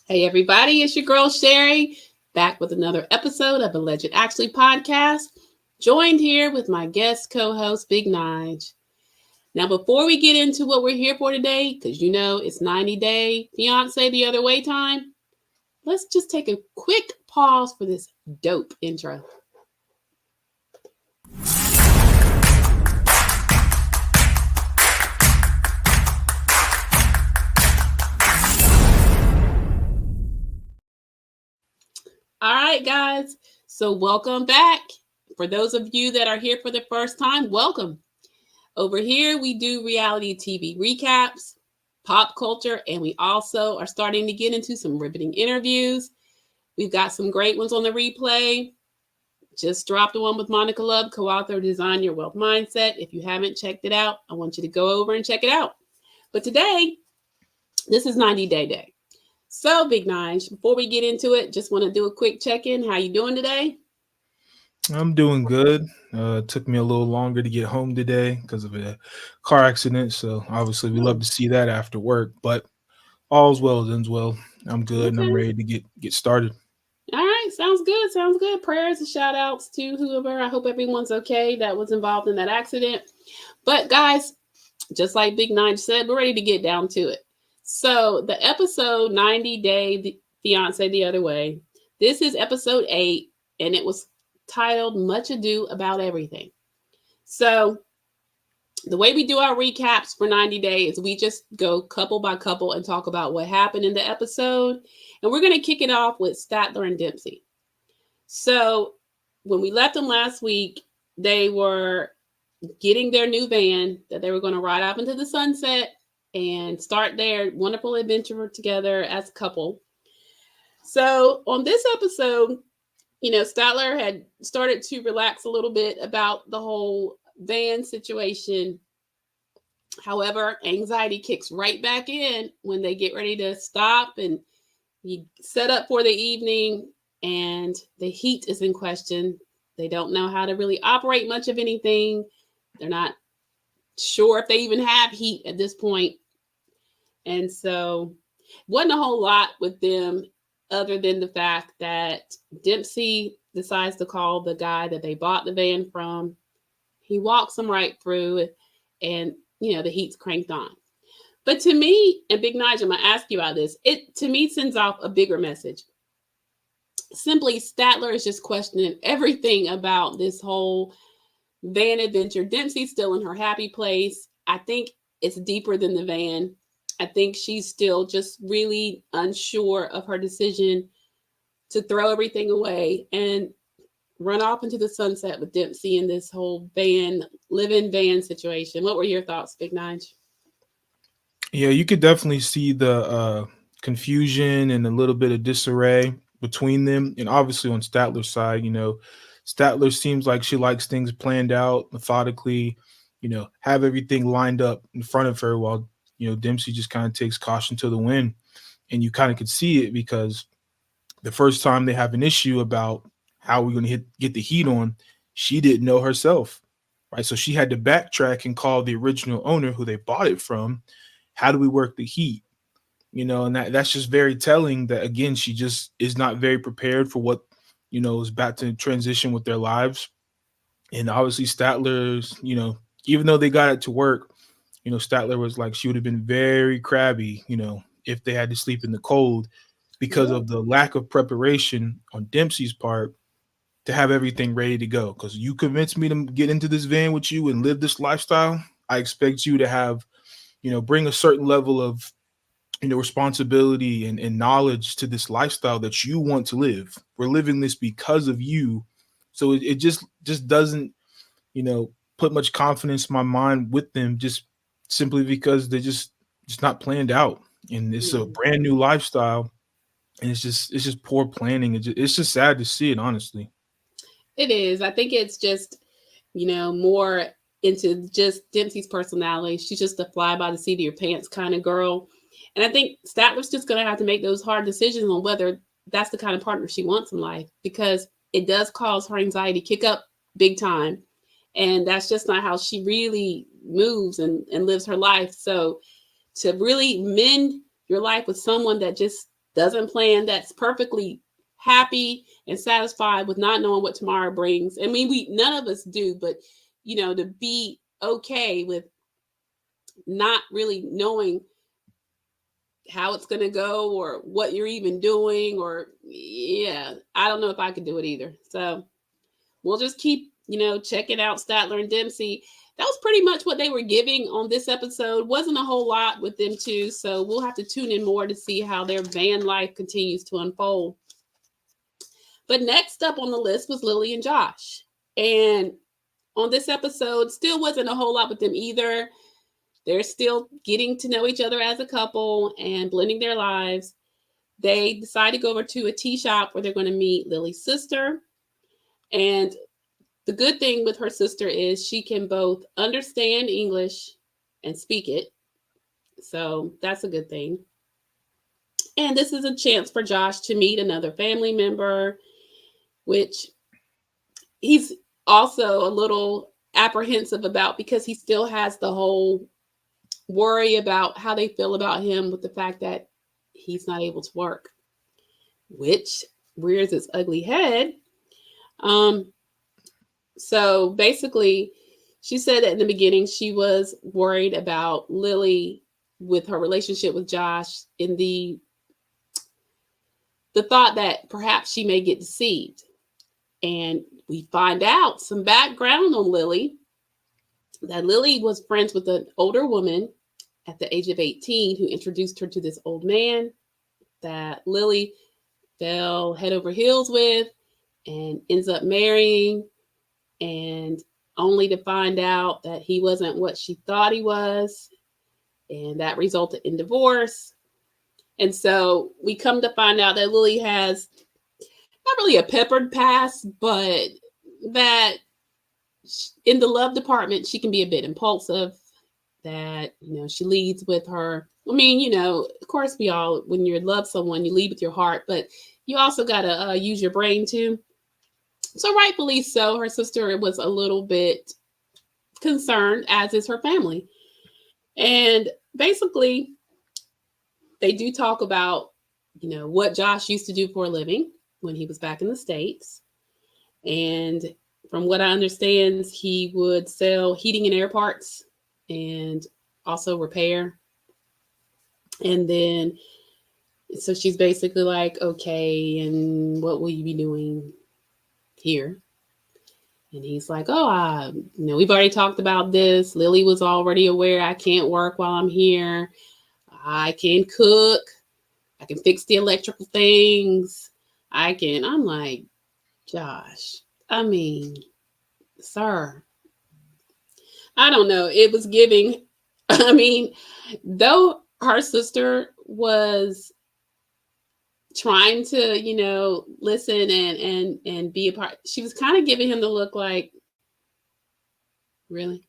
Hey everybody, it's your girl Sherry, back with another episode of Alleged Actually podcast, joined here with my guest co-host Big Nige. Now before we get into what we're here for today, because you know it's 90-day Fiance The Other Way time, let's just take a quick pause for this dope intro. All right, guys. So welcome back. For those of you that are here for the first time, welcome. Over here, we do reality TV recaps, pop culture, and we also are starting to get into some riveting interviews. We've got some great ones on the replay. Just dropped the one with Monica Love, co-author of Design Your Wealth Mindset. If you haven't checked it out, I want you to go over and check it out. But today, this is 90-day day. So, Big Nige, before we get into it, just want to do a quick check-in. How you doing today? I'm doing good. It took me a little longer to get home today because of a car accident. So obviously we love Oh, to see that after work, but all's well as ends well. I'm good and I'm okay. ready to get started. All right. Sounds good. Sounds good. Prayers and shout outs to whoever. I hope everyone's okay that was involved in that accident. But, guys, just like Big Nine said, we're ready to get down to it. So, the episode 90 Day Fiance The Other Way. This is episode 8, and it was titled Much Ado About Everything. So, the way we do our recaps for 90 days, we just go couple by couple and talk about what happened in the episode. And we're going to kick it off with Statler and Dempsey. So when we left them last week, they were getting their new van that they were going to ride off into the sunset and start their wonderful adventure together as a couple. So on this episode, Statler had started to relax a little bit about the whole van situation. However, anxiety kicks right back in when they get ready to stop and you set up for the evening and the heat is in question. They don't know how to really operate much of anything. They're not sure if they even have heat at this point. And so, wasn't a whole lot with them other than the fact that Dempsey decides to call the guy that they bought the van from. He walks them right through it, and the heat's cranked on. But to me, and Big Nige, I'm gonna ask you about this. It to me sends off a bigger message. Simply, Statler is just questioning everything about this whole van adventure. Dempsey's still in her happy place. I think it's deeper than the van. I think she's still just really unsure of her decision to throw everything away and run off into the sunset with Dempsey in this whole live-in van situation. What were your thoughts, Big Nige? Yeah, you could definitely see the confusion and a little bit of disarray between them. And obviously on Statler's side, Statler seems like she likes things planned out methodically, have everything lined up in front of her while, Dempsey just kind of takes caution to the wind. And you kind of could see it because the first time they have an issue about how we're going to get the heat on, she didn't know herself, right? So she had to backtrack and call the original owner who they bought it from. How do we work the heat? And that's just very telling that again, she just is not very prepared for what, is about to transition with their lives. And obviously Statler's, even though they got it to work, Statler was like, she would have been very crabby, if they had to sleep in the cold because Yeah. of the lack of preparation on Dempsey's part to have everything ready to go. Because you convinced me to get into this van with you and live this lifestyle. I expect you to have, bring a certain level of, responsibility and knowledge to this lifestyle that you want to live. We're living this because of you. So it just doesn't, put much confidence in my mind with them just simply because they're just not planned out. And it's a Yeah. brand new lifestyle and it's just poor planning. It's just sad to see it, honestly. It is. I think it's just, more into just Dempsey's personality. She's just a fly by the seat of your pants kind of girl. And I think Statler's just going to have to make those hard decisions on whether that's the kind of partner she wants in life because it does cause her anxiety kick up big time. And that's just not how she really moves and lives her life. So to really mend your life with someone that just doesn't plan, that's perfectly happy and satisfied with not knowing what tomorrow brings. I mean, we none of us do, but to be okay with not really knowing how it's going to go or what you're even doing, or yeah, I don't know if I could do it either. So we'll just keep checking out Statler and Dempsey. That was pretty much what they were giving on this episode. Wasn't a whole lot with them too, so we'll have to tune in more to see how their van life continues to unfold. But next up on the list was Lily and Josh, and on this episode still wasn't a whole lot with them either. They're still getting to know each other as a couple and blending their lives. They decide to go over to a tea shop where they're going to meet Lily's sister. And the good thing with her sister is she can both understand English and speak it. So that's a good thing. And this is a chance for Josh to meet another family member, which he's also a little apprehensive about because he still has the whole worry about how they feel about him with the fact that he's not able to work, which rears its ugly head. So basically, she said that in the beginning she was worried about Lily with her relationship with Josh, in the thought that perhaps she may get deceived. And we find out some background on Lily, that Lily was friends with an older woman at the age of 18 who introduced her to this old man that Lily fell head over heels with and ends up marrying, and only to find out that he wasn't what she thought he was, and that resulted in divorce. And so we come to find out that Lily has not really a peppered past, but that in the love department, she can be a bit impulsive, that, she leads with her. I mean, of course we all, when you love someone, you lead with your heart, but you also got to use your brain too. So rightfully so, her sister was a little bit concerned, as is her family. And basically, they do talk about, what Josh used to do for a living when he was back in the States. And from what I understand, he would sell heating and air parts and also repair. And then, so she's basically like, okay, and what will you be doing here? And he's like, oh, we've already talked about this. Lily was already aware I can't work while I'm here. I can cook. I can fix the electrical things. I'm like, Josh, I mean, sir, I don't know. It was giving, I mean, though her sister was trying to, listen and be a part, she was kind of giving him the look like, really?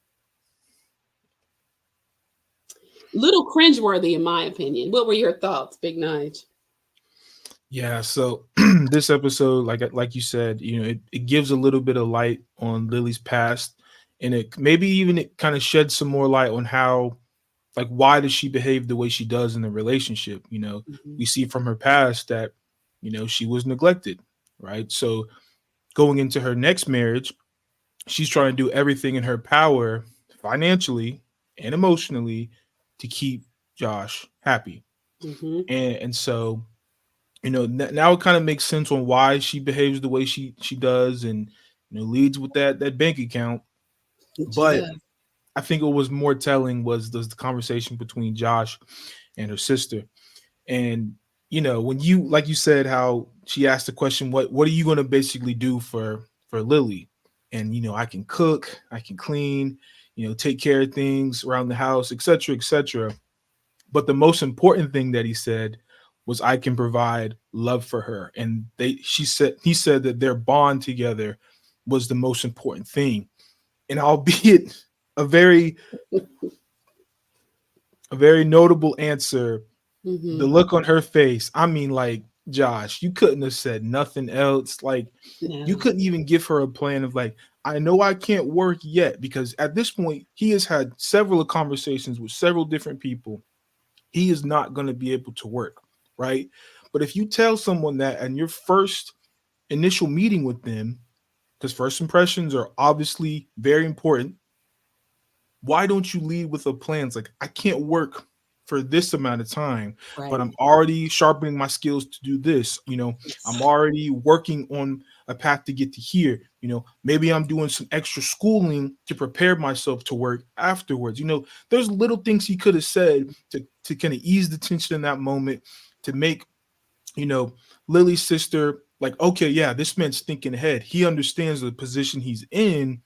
Little cringeworthy, in my opinion. What were your thoughts, Big Nige? Yeah, so this episode, like you said, it gives a little bit of light on Lily's past, and it kind of sheds some more light on how, like, why does she behave the way she does in the relationship? Mm-hmm. We see from her past that she was neglected, right? So going into her next marriage, she's trying to do everything in her power, financially and emotionally, to keep Josh happy. Mm-hmm. And so now it kind of makes sense on why she behaves the way she does, and leads with that bank account. She But does. I think what was more telling was the conversation between Josh and her sister. And when you, like you said, how she asked the question, what are you going to basically do for Lily? And I can cook, I can clean, take care of things around the house, etc., etc. But the most important thing that he said was, I can provide love for her. And he said that their bond together was the most important thing. And albeit a very notable answer, Mm-hmm. the look on her face, I mean, like, Josh, you couldn't have said nothing else. Like, you No. couldn't even give her a plan of, like, I know I can't work yet, because at this point he has had several conversations with several different people. He is not going to be able to work. right? But if you tell someone that and your first initial meeting with them, because first impressions are obviously very important, why don't you lead with a plan? It's like, I can't work for this amount of time, but Right. I'm already sharpening my skills to do this. I'm Yes. already working on a path to get to here. Maybe I'm doing some extra schooling to prepare myself to work afterwards. There's little things he could have said to kind of ease the tension in that moment, to make, you know, Lily's sister like, okay, yeah, this man's thinking ahead. He understands the position he's in,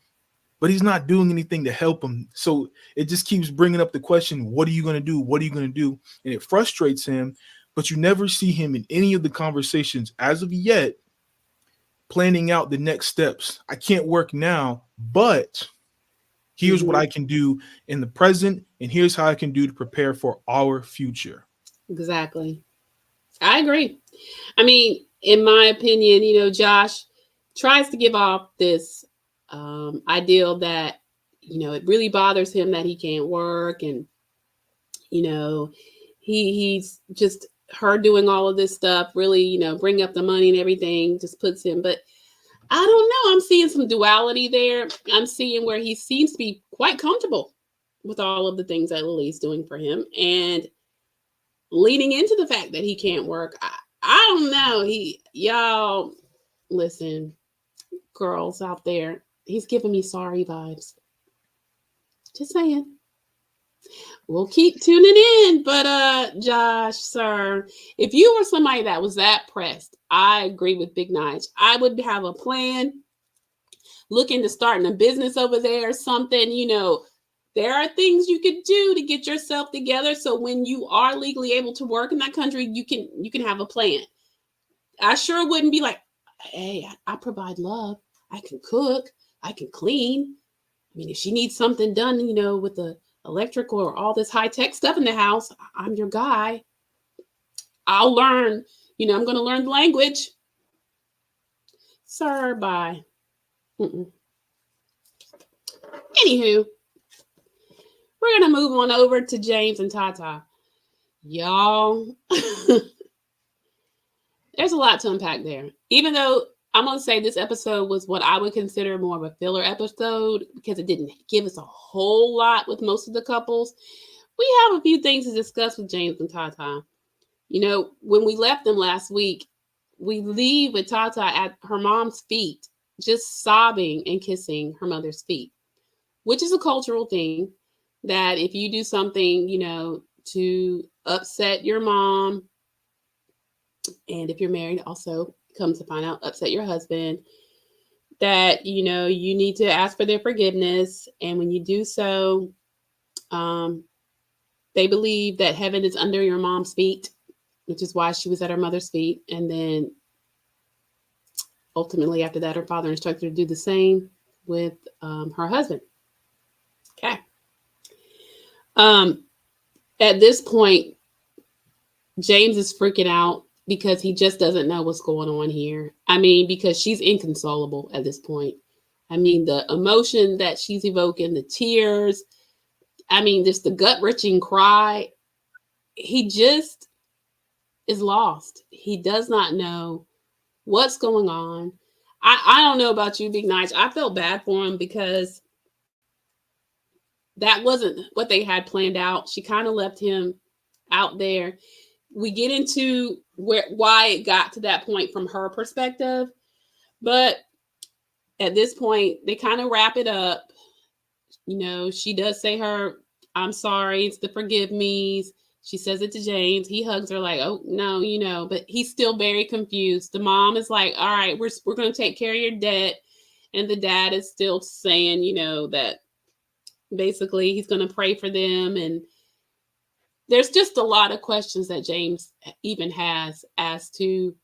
but he's not doing anything to help him. So it just keeps bringing up the question, what are you going to do? What are you going to do? And it frustrates him, but you never see him in any of the conversations as of yet planning out the next steps. I can't work now, but here's what Hmm. I can do in the present, and here's how I can do to prepare for our future. Exactly. I agree. I mean, in my opinion, Josh tries to give off this ideal that, it really bothers him that he can't work. And, you know, he's just her doing all of this stuff, really, bring up the money and everything just puts him. But I don't know. I'm seeing some duality there. I'm seeing where he seems to be quite comfortable with all of the things that Lily's doing for him. And leaning into the fact that he can't work. I don't know. Y'all, listen, girls out there, he's giving me sorry vibes. Just saying. We'll keep tuning in. But Josh, sir, if you were somebody that was that pressed, I agree with Big Nige. I would have a plan, looking to starting a business over there or something, there are things you could do to get yourself together so when you are legally able to work in that country, you can have a plan. I sure wouldn't be like, hey, I provide love. I can cook. I can clean. I mean, if she needs something done, with the electrical or all this high tech stuff in the house, I'm your guy. I'll learn. I'm going to learn the language. Sir, bye. Mm-mm. Anywho, we're going to move on over to James and TaTa. Y'all, there's a lot to unpack there. Even though I'm going to say this episode was what I would consider more of a filler episode because it didn't give us a whole lot with most of the couples, we have a few things to discuss with James and TaTa. When we left them last week, we leave with TaTa at her mom's feet, just sobbing and kissing her mother's feet, which is a cultural thing that if you do something, to upset your mom, and if you're married, also comes to find out, upset your husband, that, you need to ask for their forgiveness. And when you do so, um, they believe that heaven is under your mom's feet, which is why she was at her mother's feet. And then ultimately, after that, her father instructed her to do the same with her husband. Okay. Um, at this point, James is freaking out because he just doesn't know what's going on here. I mean, because she's inconsolable at this point. I mean, the emotion that she's evoking, the tears, I mean, just the gut wrenching cry. He just is lost. He does not know what's going on. I don't know about you, Big Nige. I felt bad for him because that wasn't what they had planned out. She kind of left him out there. We get into why it got to that point from her perspective, but at this point they kind of wrap it up. She does say her I'm sorry, it's the forgive me's. She says it to James. He hugs her like, oh no, but he's still very confused. The mom is like, all right, we're going to take care of your debt, and the dad is still saying, that basically he's going to pray for them. And there's just a lot of questions that James even has as to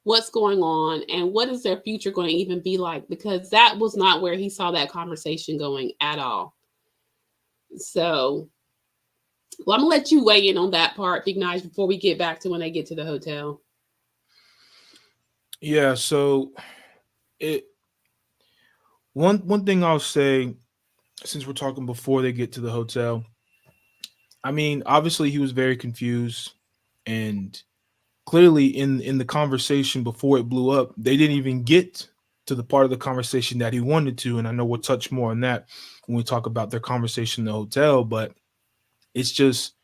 what's going on and what is their future going to even be like, because that was not where he saw that conversation going at all. So, well, I'm gonna let you weigh in on that part, Big Nige, before we get back to when they get to the hotel. Yeah, so it one thing I'll say, since we're talking before they get to the hotel, I mean, obviously he was very confused, and clearly in the conversation before it blew up, they didn't even get to the part of the conversation that he wanted to. And I know we'll touch more on that when we talk about their conversation in the hotel, but it's just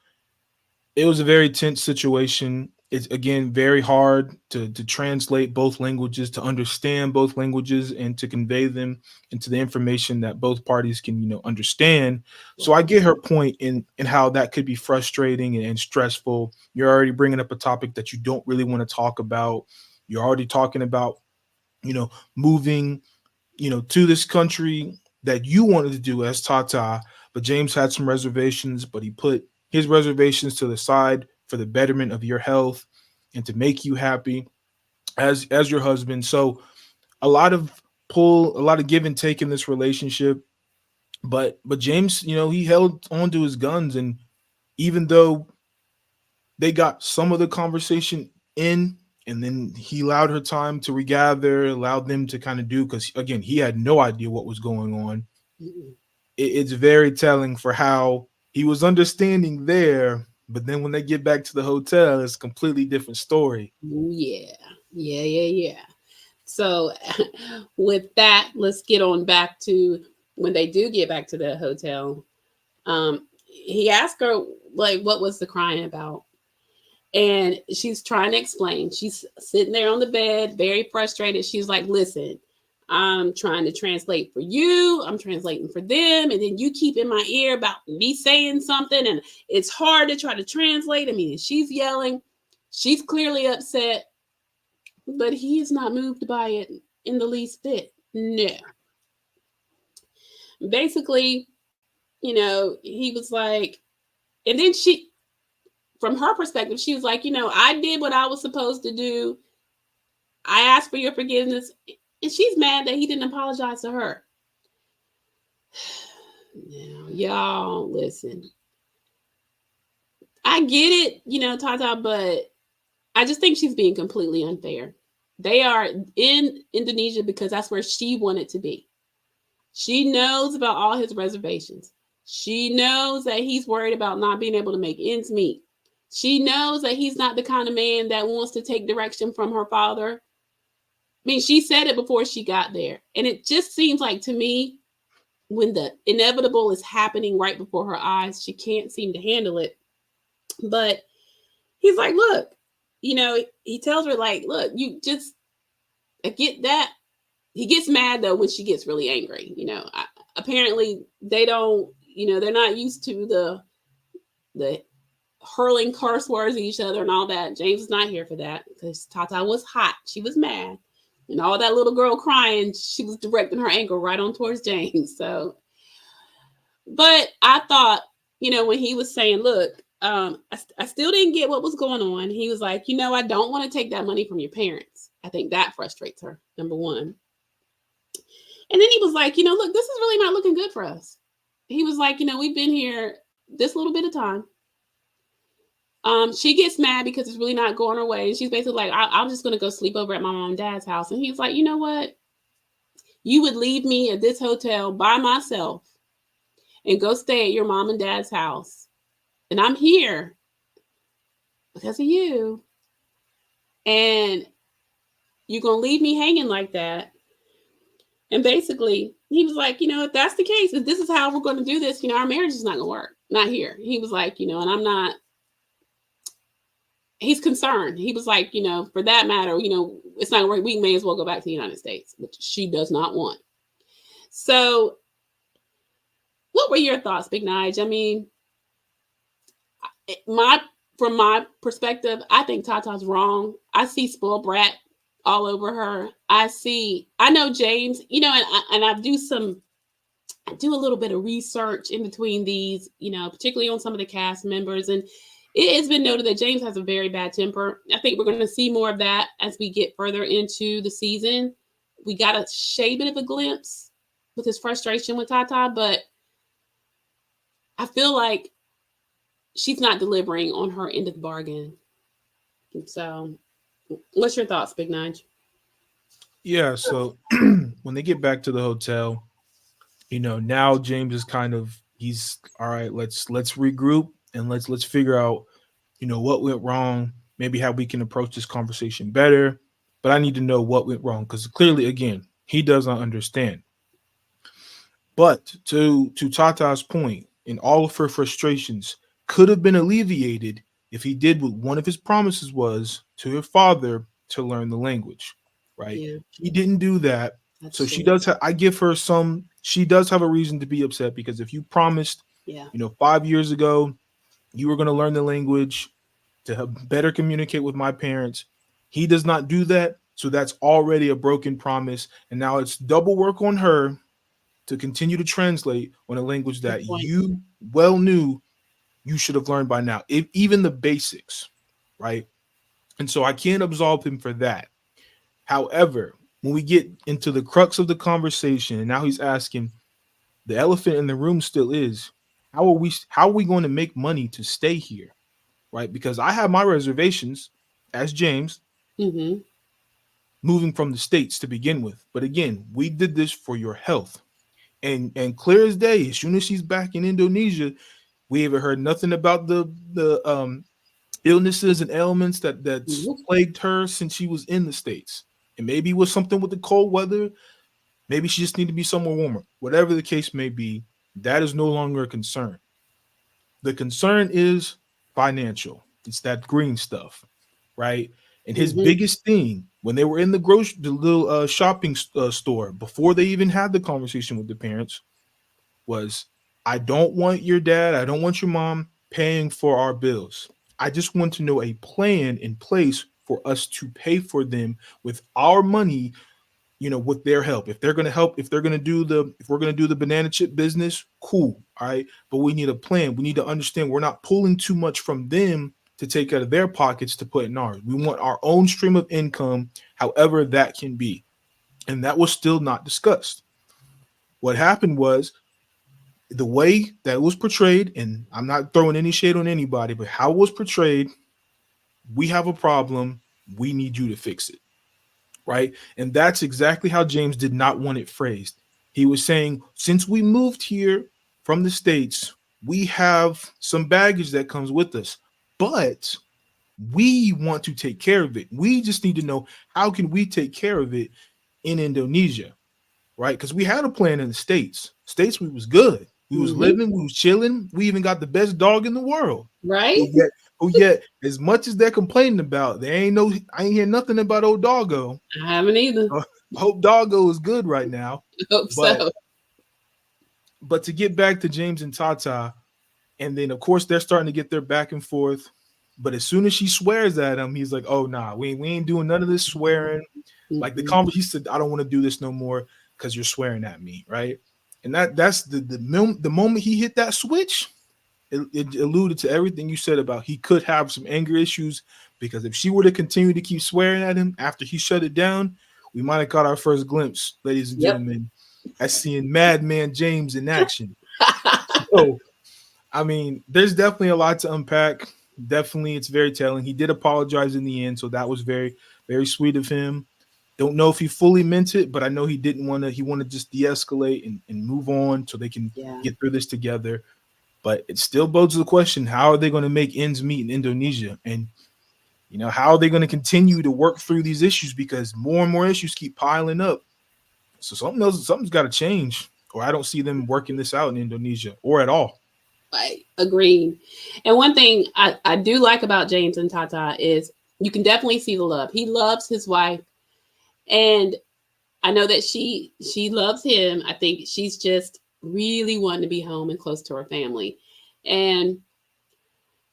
it was a very tense situation. It's again very hard to translate both languages, to understand both languages, and to convey them into the information that both parties can, understand. So I get her point in how that could be frustrating and stressful. You're already bringing up a topic that you don't really want to talk about. You're already talking about, moving, to this country that you wanted to do as TaTa, but James had some reservations, but he put his reservations to the side for the betterment of your health and to make you happy as your husband. So a lot of pull, a lot of give and take in this relationship. But James, he held on to his guns, and even though they got some of the conversation in, and then he allowed her time to regather, allowed them to kind of do, because again, he had no idea what was going on. Mm-mm. It's very telling for how he was understanding there, but then when they get back to the hotel, it's a completely different story. Ooh, yeah. Yeah, yeah, yeah. So, with that, let's get on back to when they do get back to the hotel. He asked her, like, what was the crying about? And she's trying to explain. She's sitting there on the bed, very frustrated. She's like, listen, I'm trying to translate for you. I'm translating for them. And then you keep in my ear about me saying something. And it's hard to try to translate. I mean, she's yelling. She's clearly upset, but he is not moved by it in the least bit. No. Basically, he was like, and then from her perspective, she was like, I did what I was supposed to do. I asked for your forgiveness. And she's mad that he didn't apologize to her. Now, y'all, listen. I get it, TaTa, but I just think she's being completely unfair. They are in Indonesia because that's where she wanted to be. She knows about all his reservations. She knows that he's worried about not being able to make ends meet. She knows that he's not the kind of man that wants to take direction from her father. I mean, she said it before she got there. And it just seems like to me, when the inevitable is happening right before her eyes, she can't seem to handle it. But he's like, look, he tells her, like, look, you just I get that. He gets mad, though, when she gets really angry. Apparently they don't, they're not used to the hurling curse words at each other and all that. James is not here for that because TaTa was hot. She was mad. And all that little girl crying, she was directing her anger right on towards James. So, but I thought, when he was saying, look, I still didn't get what was going on. He was like, I don't want to take that money from your parents. I think that frustrates her, number one. And then he was like, look, this is really not looking good for us. He was like, we've been here this little bit of time. She gets mad because it's really not going her way. And she's basically like, I'm just going to go sleep over at my mom and dad's house. And he's like, you know what? You would leave me at this hotel by myself and go stay at your mom and dad's house. And I'm here because of you. And you're going to leave me hanging like that. And basically, he was like, if that's the case, if this is how we're going to do this, our marriage is not going to work. Not here. He was like, and I'm not. He's concerned. He was like, for that matter, it's not right. We may as well go back to the United States, which she does not want. So, what were your thoughts, Big Nige? I mean, from my perspective, I think TaTa's wrong. I see spoiled brat all over her. I know James, and I do a little bit of research in between these, particularly on some of the cast members. And it has been noted that James has a very bad temper. I think we're going to see more of that as we get further into the season. We got a shade bit of a glimpse with his frustration with TaTa, but I feel like she's not delivering on her end of the bargain. So, what's your thoughts, Big Nige? Yeah, so when they get back to the hotel, now James is he's all right, let's regroup and let's figure out, what went wrong. maybe how we can approach this conversation better. But I need to know what went wrong because clearly, again, he does not understand. But to TaTa's point, and all of her frustrations could have been alleviated if he did what one of his promises was to her father to learn the language. Right? Yeah, He didn't do that. So that's she true. does have, I give her some, she does have a reason to be upset because if you promised, Yeah, 5 years ago, you were going to learn the language to help better communicate with my parents. He does not do that. So that's already a broken promise. And now it's double work on her to continue to translate on a language good that point. you well knew you should have learned by now, if, even the basics, right? And so I can't absolve him for that. However, when we get into the crux of the conversation, and now he's asking, the elephant in the room still is, how are we going to make money to stay here, right? Because I have my reservations as James Mm-hmm. moving from the states to begin with. But again, we did this for your health. And clear as day, as soon as she's back in Indonesia, we haven't heard nothing about the illnesses and ailments that's Mm-hmm. plagued her since she was in the states. And maybe it was something with the cold weather. Maybe she just need to be somewhere warmer. Whatever the case may be, that is no longer a concern. The concern is financial. It's that green stuff, right? And his Mm-hmm. biggest thing when they were in the little shopping store before they even had the conversation with the parents was, I don't want your dad, I don't want your mom paying for our bills. I just want to know a plan in place for us to pay for them with our money, with their help. If they're going to help, if we're going to do the banana chip business, cool. All right. But we need a plan. We need to understand we're not pulling too much from them to take out of their pockets to put in ours. We want our own stream of income, however that can be. And that was still not discussed. What happened was the way that it was portrayed, and I'm not throwing any shade on anybody, but how it was portrayed, we have a problem. We need you to fix it. Right. And that's exactly how James did not want it phrased. He was saying, since we moved here from the States, we have some baggage that comes with us, but we want to take care of it. We just need to know, how can we take care of it in Indonesia? Right? Because we had a plan in the States. We was good. We was Mm-hmm. living. We was chilling. We even got the best dog in the world. Right? Who yet, as much as they're complaining about, I ain't hear nothing about old doggo. I haven't either. I hope doggo is good right now. Hope But so. to get back to James and TaTa, and then of course they're starting to get their back and forth. But as soon as she swears at him, he's like, "Oh nah, we ain't doing none of this swearing." Like Mm-mm. he said, "I don't want to do this no more because you're swearing at me," right? And that's the moment he hit that switch, it alluded to everything you said about he could have some anger issues, because if she were to continue to keep swearing at him after he shut it down, we might have got our first glimpse, ladies and Yep. gentlemen, at seeing Madman James in action. So, I mean, there's definitely a lot to unpack. Definitely, it's very telling. He did apologize in the end, so that was very, very sweet of him. Don't know if he fully meant it, but I know he didn't want to. He wanted to just de-escalate and move on so they can Yeah. get through this together. But it still bodes the question: how are they going to make ends meet in Indonesia? And how are they going to continue to work through these issues, because more and more issues keep piling up? So something's got to change, or I don't see them working this out in Indonesia or at all. Right. Agreed. And one thing I do like about James and TaTa is you can definitely see the love. He loves his wife. And I know that she loves him. I think she's just really wanting to be home and close to her family. And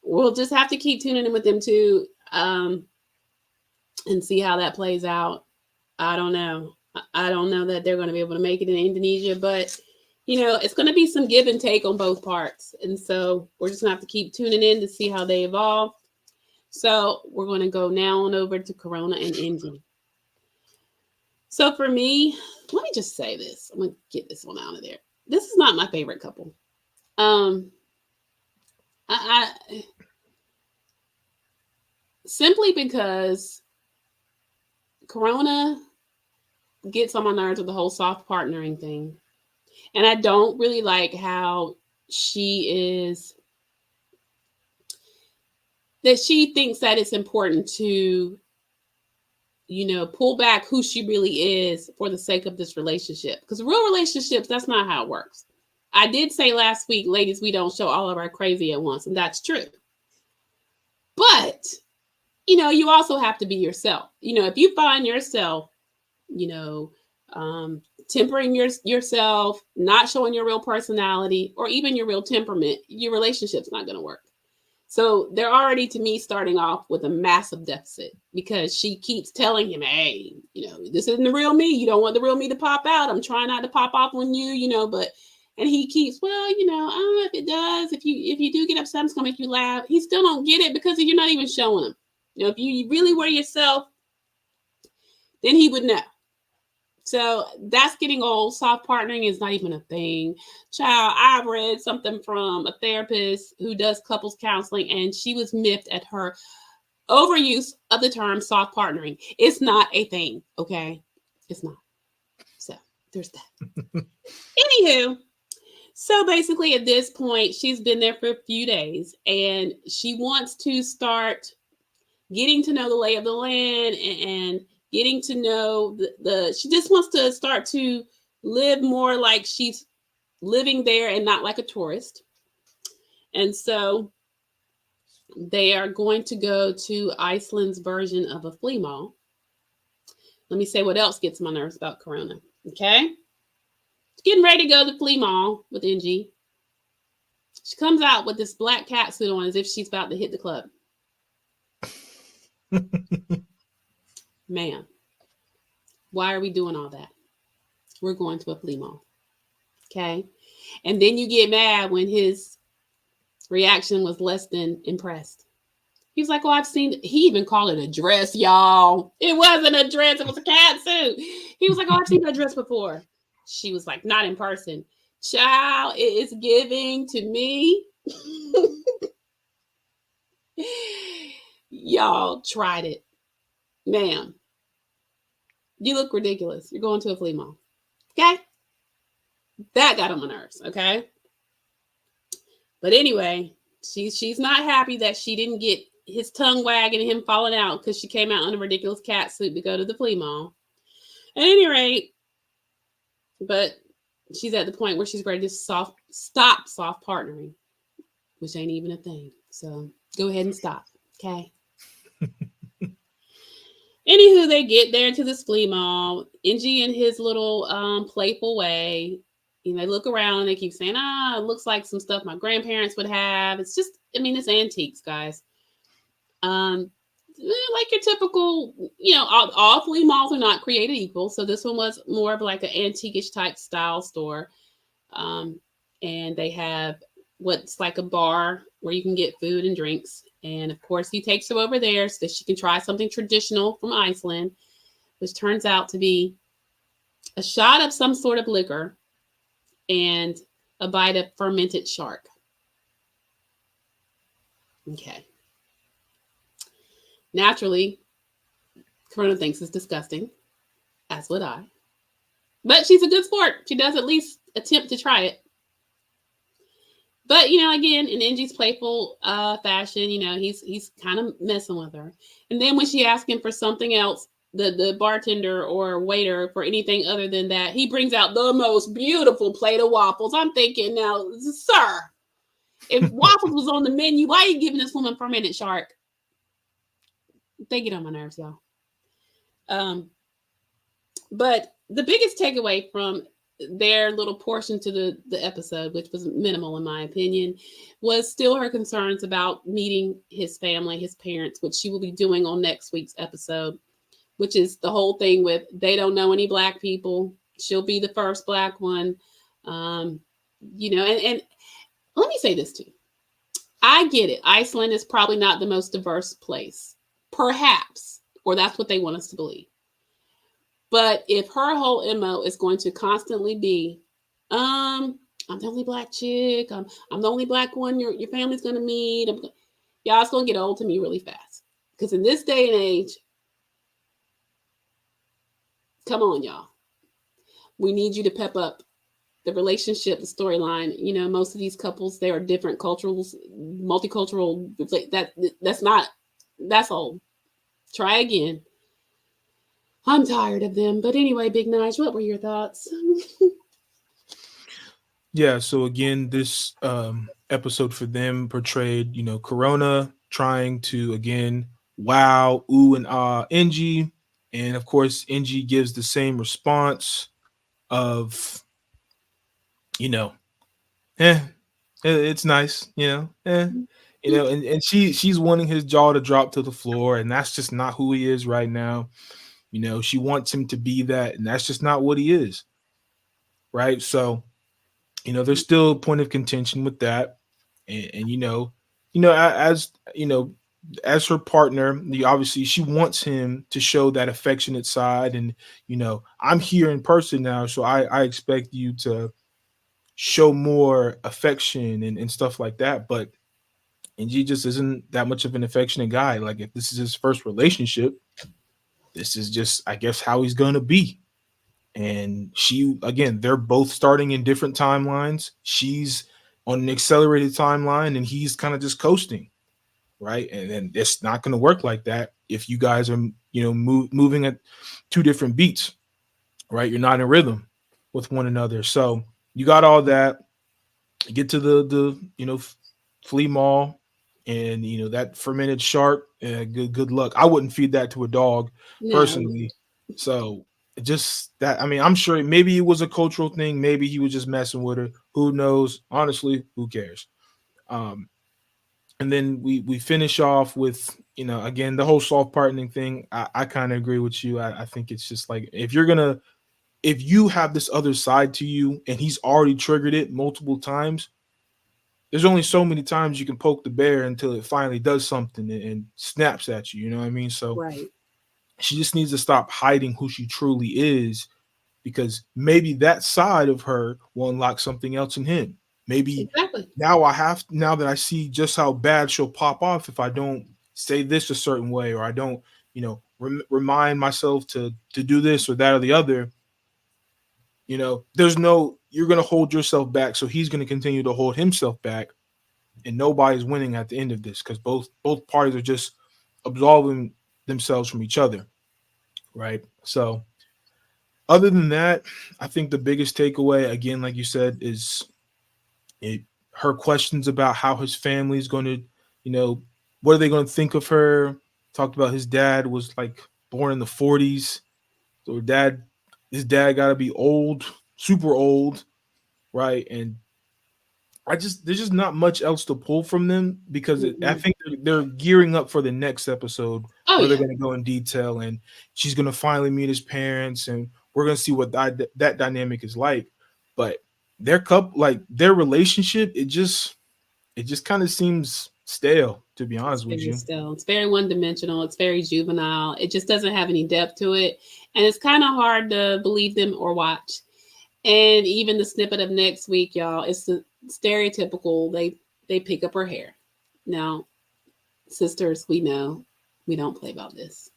we'll just have to keep tuning in with them too, and see how that plays out. I don't know. I don't know that they're going to be able to make it in Indonesia, but it's going to be some give and take on both parts. And so we're just going to have to keep tuning in to see how they evolve. So we're going to go now on over to Corona and Ingi. So for me, let me just say this. I'm going to get this one out of there. This is not my favorite couple. Um, I simply because Corona gets on my nerves with the whole soft partnering thing. And I don't really like how she is that she thinks that it's important to, pull back who she really is for the sake of this relationship. Because real relationships, that's not how it works. I did say last week, ladies, we don't show all of our crazy at once, and that's true. But, you also have to be yourself. If you find yourself, tempering yourself, not showing your real personality or even your real temperament, your relationship's not going to work. So they're already, to me, starting off with a massive deficit because she keeps telling him, hey, this isn't the real me. You don't want the real me to pop out. I'm trying not to pop off on you, and he keeps, well, I don't know if it does. If you do get upset, it's going to make you laugh. He still don't get it because you're not even showing him. If you really were yourself, then he would know. So that's getting old. Soft partnering is not even a thing. Child, I've read something from a therapist who does couples counseling, and she was miffed at her overuse of the term soft partnering. It's not a thing, okay? It's not. So there's that. Anywho, so basically at this point, she's been there for a few days, and she wants to start getting to know the lay of the land and getting to know she just wants to start to live more like she's living there and not like a tourist. And so they are going to go to Iceland's version of a flea mall. Let me say what else gets my nerves about Corona. Okay. Getting ready to go to the flea mall with Ingi. She comes out with this black cat suit on as if she's about to hit the club. Man, why are we doing all that? We're going to a flea mall. Okay. And then you get mad when his reaction was less than impressed. He was like, oh, I've seen, he even called it a dress, y'all. It wasn't a dress. It was a cat suit. He was like, oh, I've seen that dress before. She was like, not in person. Child, it is giving to me. Y'all tried it. Ma'am, you look ridiculous. You're going to a flea mall. Okay? That got on my nerves, okay? But anyway, she's not happy that she didn't get his tongue wagging and him falling out because she came out in a ridiculous cat suit to go to the flea mall. At any rate, but she's at the point where she's ready to stop soft partnering, which ain't even a thing. So go ahead and stop, okay? Anywho, they get there to this flea mall. Ingi in his little playful way, they look around and they keep saying, it looks like some stuff my grandparents would have. It's just, it's antiques, guys. Like your typical, all flea malls are not created equal. So this one was more of like an antique-ish type style store. And they have what's like a bar where you can get food and drinks. And of course, he takes her over there so that she can try something traditional from Iceland, which turns out to be a shot of some sort of liquor and a bite of fermented shark. Okay. Naturally, Corona thinks it's disgusting, as would I. But she's a good sport. She does at least attempt to try it. But, again, in Ingi's playful fashion, he's kind of messing with her. And then when she asks him for something else, the bartender or waiter for anything other than that, he brings out the most beautiful plate of waffles. I'm thinking now, sir, if waffles was on the menu, why are you giving this woman fermented shark? They get on my nerves, y'all. But the biggest takeaway from their little portion to the episode, which was minimal in my opinion, was still her concerns about meeting his family, his parents, which she will be doing on next week's episode, which is the whole thing with they don't know any Black people. She'll be the first Black one. And let me say this too. I get it. Iceland is probably not the most diverse place, perhaps, or that's what they want us to believe. But if her whole MO is going to constantly be, I'm the only Black chick, I'm the only Black one your family's going to meet, y'all, it's going to get old to me really fast. Because in this day and age, come on, y'all. We need you to pep up the relationship, the storyline. You know, most of these couples, they are different cultures, multicultural. That's old. Try again. I'm tired of them. But anyway, Big Nige, what were your thoughts? Yeah, so again, this episode for them portrayed, Corona trying to again wow, ooh and ah Ingi. And of course, Ingi gives the same response of, you know, eh, it's nice, and she's wanting his jaw to drop to the floor, and that's just not who he is right now. She wants him to be that, and that's just not what he is, right? So, there's still a point of contention with that, and as as her partner, obviously she wants him to show that affectionate side, and I'm here in person now, so I expect you to show more affection and stuff like that. But and he just isn't that much of an affectionate guy. Like, if this is his first relationship, this is just, I guess, how he's gonna be. And she, again, they're both starting in different timelines. She's on an accelerated timeline, and he's kind of just coasting, right? And then it's not going to work like that if you guys are, moving at two different beats, right? You're not in rhythm with one another. So you got all that. You get to the flea mall, and that fermented shark. Good luck. I wouldn't feed that to a dog No. personally. So just that. I mean, I'm sure maybe it was a cultural thing. Maybe he was just messing with her. Who knows? Honestly, who cares? Um, and then we finish off with again the whole soft partnering thing. I kind of agree with you. I think it's just like, if you have this other side to you and he's already triggered it multiple times, there's only so many times you can poke the bear until it finally does something and snaps at you. You know what I mean? So Right. she just needs to stop hiding who she truly is, because maybe that side of her will unlock something else in him. Maybe Exactly. now that I see just how bad she'll pop off if I don't say this a certain way, or I don't, remind myself to do this or that or the other. There's no, you're going to hold yourself back, so he's going to continue to hold himself back, and nobody's winning at the end of this, because both parties are just absolving themselves from each other, right? So other than that, I think the biggest takeaway, again, like you said, is it, her questions about how his family is going to, you know, what are they going to think of her? Talked about his dad was like born in the 40s, so his dad got to be old, super old, right? And there's just not much else to pull from them, because I Mm-mm. think they're gearing up for the next episode Oh where they're yeah. going to go in detail, and she's going to finally meet his parents, and we're going to see what that dynamic is like. But their relationship, it just kind of seems stale, to be It's honest with very you. still. It's very one dimensional. It's very juvenile. It just doesn't have any depth to it. And it's kind of hard to believe them or watch. And even the snippet of next week, y'all, it's the stereotypical. They pick up her hair. Now, sisters, we know we don't play about this.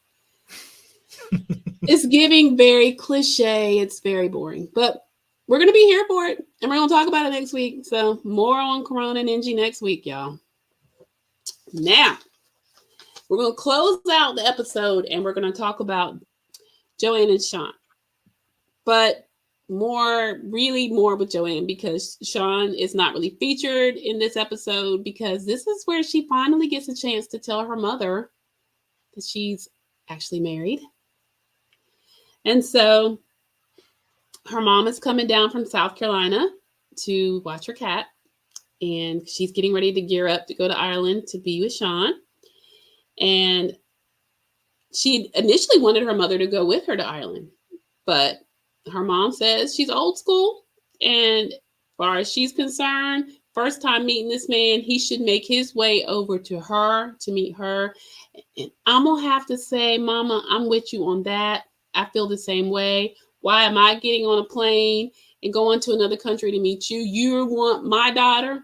It's giving very cliche. It's very boring. But we're gonna be here for it. And we're gonna talk about it next week. So more on Corona and Ingi next week, y'all. Now we're gonna close out the episode and we're gonna talk about Joanne and Sean. But really more with Joanne, because Sean is not really featured in this episode, because this is where she finally gets a chance to tell her mother that she's actually married. And so her mom is coming down from South Carolina to watch her cat, and she's getting ready to gear up to go to Ireland to be with Sean. And she initially wanted her mother to go with her to Ireland, but her mom says she's old school, and as far as she's concerned, first time meeting this man, he should make his way over to her to meet her. And I'm gonna have to say, Mama, I'm with you on that. I feel the same way. Why am I getting on a plane and going to another country to meet you? You want my daughter?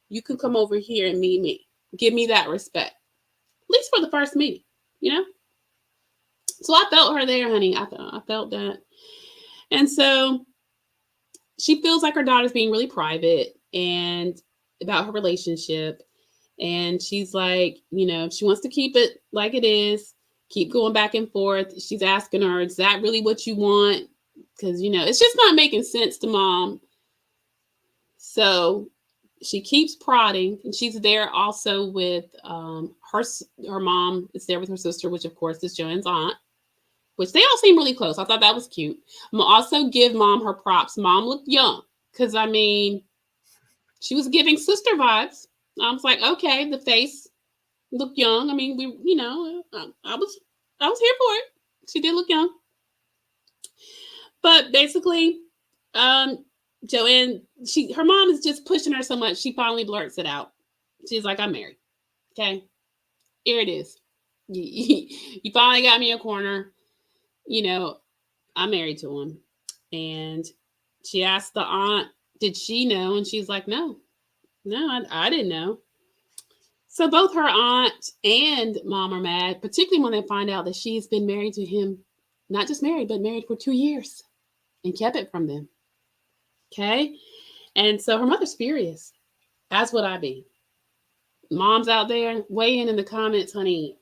You can come over here and meet me. Give me that respect, at least for the first meeting, you know? So I felt her there, honey. I felt that. And so she feels like her daughter's being really private and about her relationship. And she's like, she wants to keep it like it is, keep going back and forth. She's asking her, is that really what you want? Because, it's just not making sense to mom. So she keeps prodding, and she's there also with her mom is there with her sister, which of course is Joanne's aunt, which they all seem really close. I thought that was cute. I'm gonna also give mom her props. Mom looked young, because she was giving sister vibes. I was like, okay, the face looked young. I mean, I was here for it. She did look young. But basically, Joanne, her mom is just pushing her so much, she finally blurts it out. She's like, I'm married. Okay. Here it is. You finally got me a corner. I'm married to him. And she asked the aunt, did she know? And she's like, no, I didn't know. So both her aunt and mom are mad, particularly when they find out that she's been married to him, not just married, but married for 2 years and kept it from them. Okay. And so her mother's furious, as would I be. Moms out there, weigh in the comments, honey.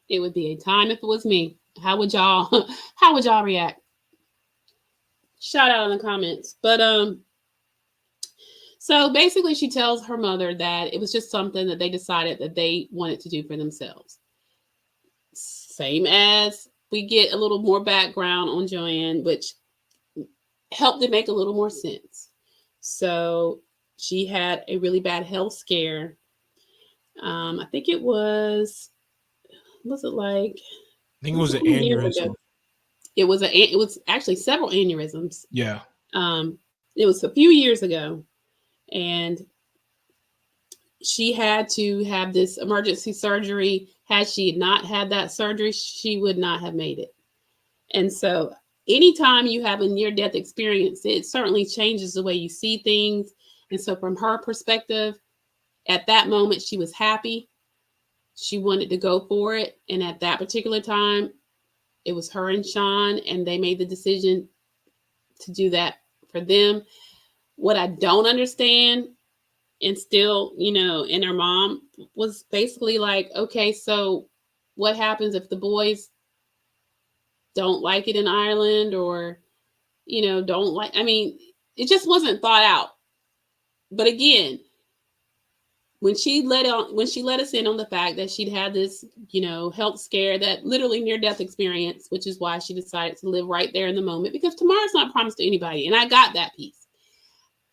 It would be a time if it was me. How would y'all react? Shout out in the comments. But so basically she tells her mother that it was just something that they decided that they wanted to do for themselves. Same as we get a little more background on Joanne, which helped to make a little more sense. So she had a really bad health scare. I think it was it like? I think it was an aneurysm. It was actually several aneurysms. Yeah. It was a few years ago, and she had to have this emergency surgery. Had she not had that surgery, she would not have made it. And so anytime you have a near-death experience, it certainly changes the way you see things. And so from her perspective, at that moment, she was happy. She wanted to go for it. And at that particular time, it was her and Sean, and they made the decision to do that for them. What I don't understand, and still, and her mom was basically like, okay, so what happens if the boys don't like it in Ireland, or, don't like, it just wasn't thought out. But again, when she let us in on the fact that she'd had this, health scare, that literally near-death experience, which is why she decided to live right there in the moment, because tomorrow's not promised to anybody. And I got that piece.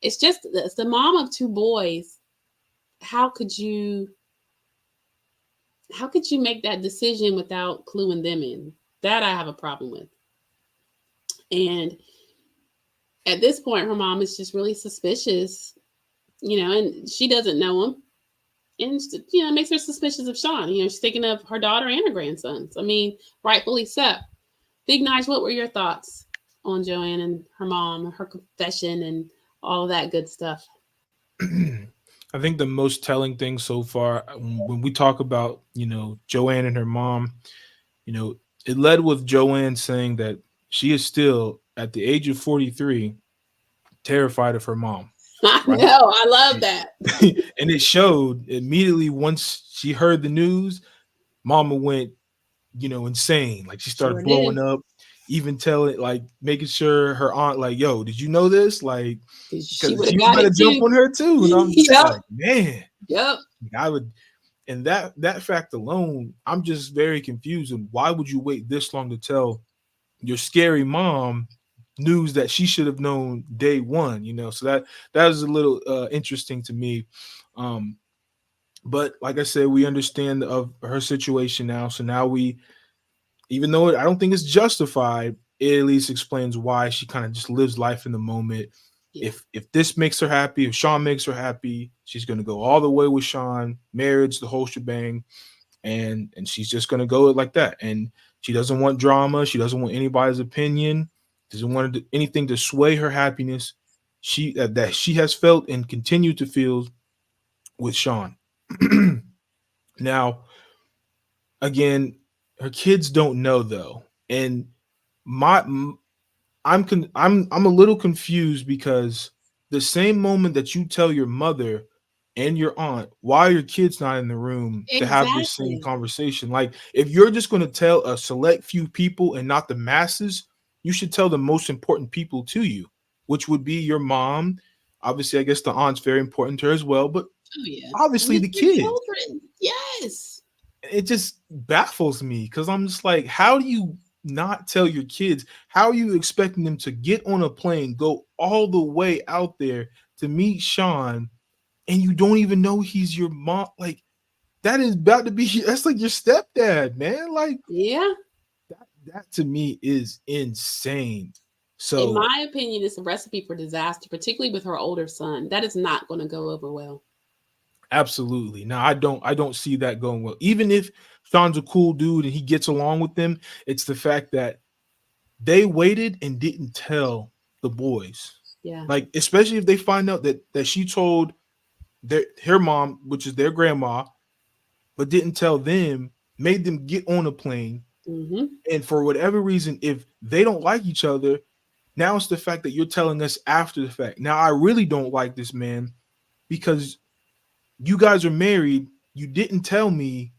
It's just, it's the mom of 2 boys. How could you make that decision without cluing them in? That I have a problem with. And at this point, her mom is just really suspicious, and she doesn't know him. And, it makes her suspicious of Sean. She's thinking of her daughter and her grandsons. Rightfully so. Big Nige, what were your thoughts on Joanne and her mom, her confession, and all of that good stuff? I think the most telling thing so far, when we talk about, Joanne and her mom, it led with Joanne saying that she is still, at the age of 43, terrified of her mom. I know. I love that. And it showed immediately once she heard the news. Mama went, insane. Like, she started blowing up, even making sure her aunt, like, yo, did you know this? Like, she was going to jump on her too. And I'm just like, man. Yep. I would, and that fact alone, I'm just very confused. And why would you wait this long to tell your scary mom news that she should have known day one? So that is a little interesting to me. But like I said, we understand of her situation now. So now even though I don't think it's justified, it at least explains why she kind of just lives life in the moment. Yeah. If this makes her happy, if Sean makes her happy, she's going to go all the way with Sean, marriage, the whole shebang, and she's just going to go it like that. And she doesn't want drama. She doesn't want anybody's opinion. Doesn't want anything to sway her happiness. That she has felt and continue to feel with Sean. Now, again, her kids don't know though, and I'm a little confused because the same moment that you tell your mother and your aunt why your kid's not in the room to have this same Exactly. conversation. Like if you're just going to tell a select few people and not the masses, you should tell the most important people to you, which would be your mom. Obviously, I guess the aunt's very important to her as well, but Oh yeah. And obviously it's the your kid. children. Yes. It just baffles me because I'm just like, how do you not tell your kids? How are you expecting them to get on a plane, go all the way out there to meet Sean, and you don't even know he's your mom? Like, that is about to be, that's like your stepdad, man. Like, Yeah. that to me is insane. In So, my opinion, it's a recipe for disaster, particularly with her older son. That is not going to go over well. absolutely. Now, I don't see that going well. Even if Sean's a cool dude and he gets along with them, it's the fact that they waited and didn't tell the boys. Yeah. Like, especially if they find out that she told her mom, which is their grandma, but didn't tell them, made them get on a plane. Mm-hmm. And for whatever reason, if they don't like each other, now it's the fact that you're telling us after the fact. Now I really don't like this man because you guys are married, you didn't tell me,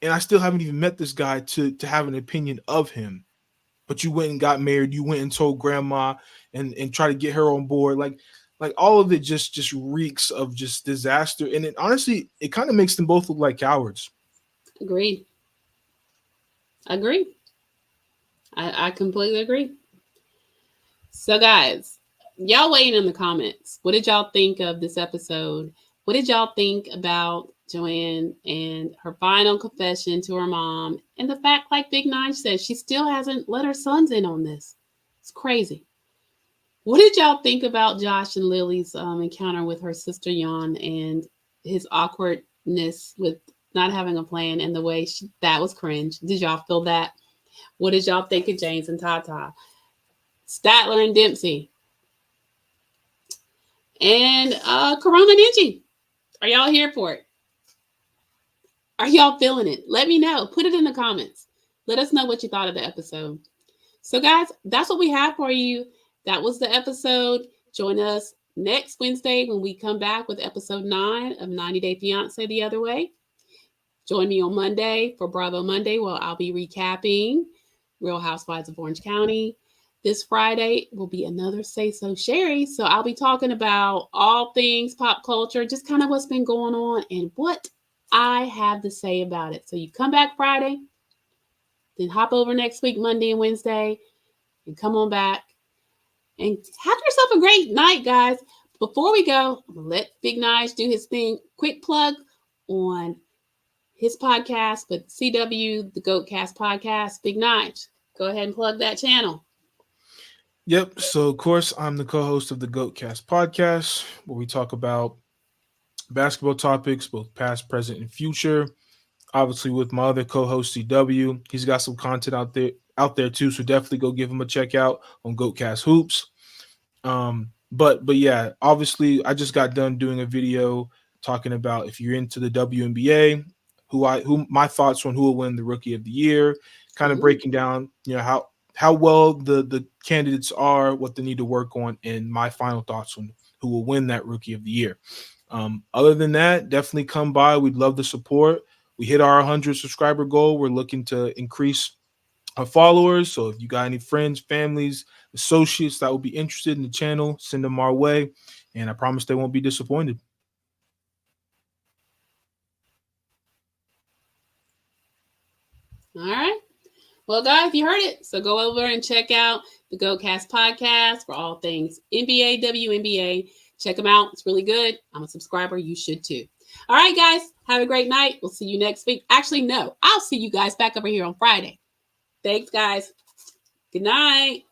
and I still haven't even met this guy to have an opinion of him. But you went and got married, you went and told grandma and try to get her on board. Like all of it just reeks of just disaster. And it honestly, it kind of makes them both look like cowards. Agreed. Agreed. I completely agree. So, guys, y'all waiting in the comments. What did y'all think of this episode? What did y'all think about Joanne and her final confession to her mom? And the fact, like Big Nige said, she still hasn't let her sons in on this. It's crazy. What did y'all think about Josh and Lily's encounter with her sister Yon and his awkwardness with not having a plan and the way that was cringe? Did y'all feel that? What did y'all think of James and TaTa? Statler and Dempsey? And Corona and Ingi. Are y'all here for it? Are y'all feeling it? Let me know. Put it in the comments. Let us know what you thought of the episode. So, guys, that's what we have for you. That was the episode. Join us next Wednesday when we come back with episode 9 of 90 Day Fiance The Other Way. Join me on Monday for Bravo Monday, where I'll be recapping Real Housewives of Orange County. This Friday will be another Say So Sherry. So I'll be talking about all things pop culture, just kind of what's been going on and what I have to say about it. So you come back Friday, then hop over next week, Monday and Wednesday, and come on back and have yourself a great night, guys. Before we go, let Big Nige do his thing. Quick plug on his podcast with CW, the Goatcast podcast. Big Nige, go ahead and plug that channel. Yep. So of course I'm the co-host of the Goatcast podcast, where we talk about basketball topics, both past, present, and future. Obviously with my other co-host CW. He's got some content out there too. So definitely go give him a check out on Goatcast Hoops. But yeah, obviously I just got done doing a video talking about if you're into the WNBA, who my thoughts on who will win the Rookie of the Year, kind of Ooh. breaking down, how well the candidates are, what they need to work on, and my final thoughts on who will win that Rookie of the Year. Other than that, definitely come by. We'd love the support. We hit our 100 subscriber goal. We're looking to increase our followers. So if you got any friends, families, associates that would be interested in the channel, send them our way. And I promise they won't be disappointed. All right. Well, guys, you heard it. So go over and check out the GoCast podcast for all things NBA, WNBA. Check them out. It's really good. I'm a subscriber. You should too. All right, guys. Have a great night. We'll see you next week. Actually, no. I'll see you guys back over here on Friday. Thanks, guys. Good night.